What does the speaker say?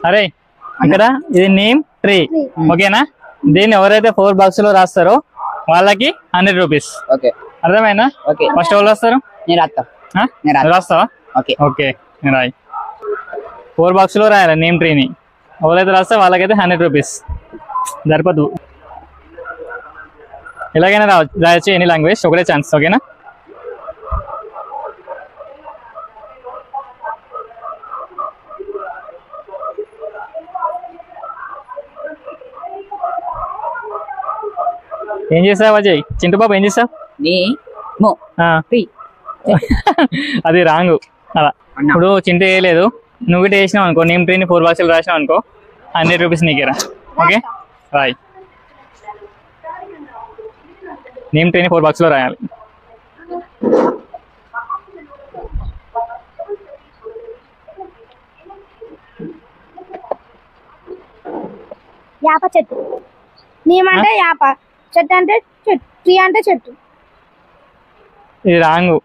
అరే ఇక్కడ ఇది నేమ్ ట్రీ ఓకేనా. దీన్ని ఎవరైతే 4 బాక్స్ లో రాస్తారో వాళ్ళకి 100 రూపీస్. అర్థమైనా? ఫస్ట్ ఎవరు రాస్తారు? రాస్తావా? ఓకే నేను రాయి. 4 బాక్స్ లో రాయాలి నేమ్ ట్రీని. ఎవరైతే రాస్తే వాళ్ళకైతే 100 రూపీస్. సరిపోదు, ఎలాగైనా రాయొచ్చు ఎనీ లాంగ్వేజ్, ఒకటే ఛాన్స్. ఓకేనా? ఏం చేసావు అజయ్? చింటు బాబు ఏం చేసావు? అది రాంగు అలా. ఇప్పుడు చింటు వేయలేదు, నువ్వు గిట్ట వేసినావు అనుకో, నేమ్ ట్రీని 4 బాక్సులు రాసినావు అనుకో 100 రూపీస్ నీకేరా. ఓకే రాయ్. నేమ్ ట్రీని 4 బాక్స్ లో రాయాలి. యాప చెట్టు. నేమ్ అంటే యాప, చెట్టు అంటే చెట్టు, ట్రీ అంటే చెట్టు. ఇది రాంగు.